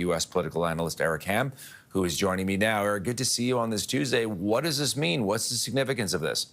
U.S. political analyst Eric Ham, who is joining me now. Eric, good to see you on this Tuesday. What does this mean? What's the significance of this?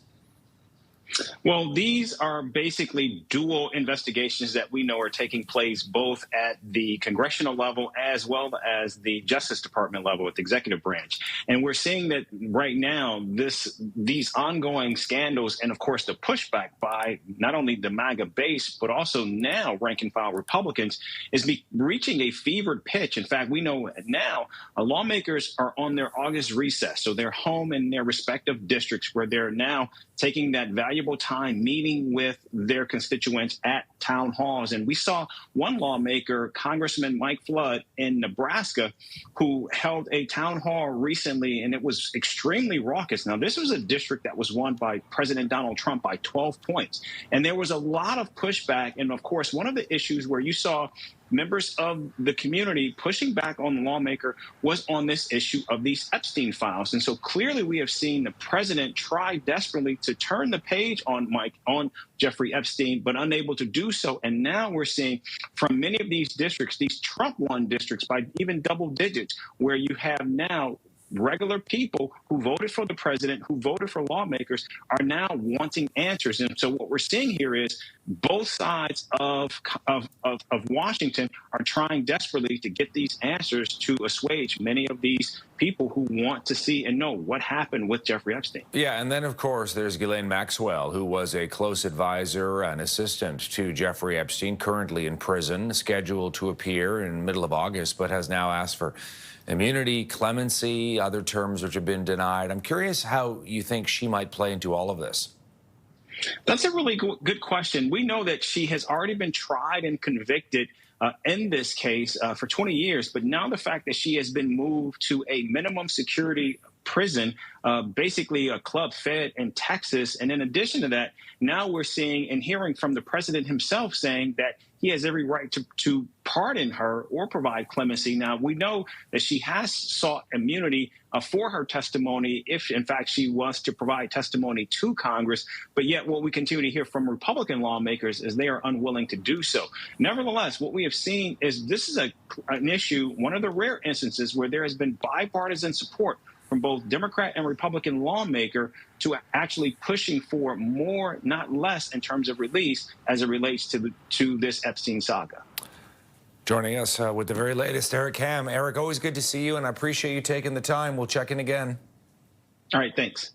Well, these are basically dual investigations that we know are taking place both at the congressional level as well as the Justice Department level with the executive branch. And we're seeing that right now, these ongoing scandals and, of course, the pushback by not only the MAGA base, but also now rank and file Republicans is reaching a fevered pitch. In fact, we know now lawmakers are on their August recess. So they're home in their respective districts where they're now taking that valuable time meeting with their constituents at town halls. And we saw one lawmaker, Congressman Mike Flood in Nebraska, who held a town hall recently, and it was extremely raucous. Now, this was a district that was won by President Donald Trump by 12 points. And there was a lot of pushback. And of course, one of the issues where you saw members of the community pushing back on the lawmaker was on this issue of these Epstein files. And so clearly we have seen the president try desperately to turn the page on Jeffrey Epstein, but unable to do so. And now we're seeing from many of these districts, these Trump-won districts by even double digits, where you have now regular people who voted for the president, who voted for lawmakers, are now wanting answers. And so what we're seeing here is both sides of Washington are trying desperately to get these answers to assuage many of these people who want to see and know what happened with Jeffrey Epstein. Yeah, and then, of course, there's Ghislaine Maxwell, who was a close advisor and assistant to Jeffrey Epstein, currently in prison, scheduled to appear in the middle of August, but has now asked for immunity, clemency, other terms which have been denied. I'm curious how you think she might play into all of this. That's a really good question. We know that she has already been tried and convicted in this case for 20 years. But now the fact that she has been moved to a minimum security prison, basically a club fed in Texas. And in addition to that, now we're seeing and hearing from the president himself saying that he has every right to pardon her or provide clemency. Now, we know that she has sought immunity for her testimony if, in fact, she was to provide testimony to Congress. But yet what we continue to hear from Republican lawmakers is they are unwilling to do so. Nevertheless, what we have seen is this is an issue, one of the rare instances where there has been bipartisan support from both Democrat and Republican lawmaker to actually pushing for more, not less, in terms of release as it relates to this Epstein saga. Joining us with the very latest, Eric Ham. Eric, always good to see you, and I appreciate you taking the time. We'll check in again. All right, thanks.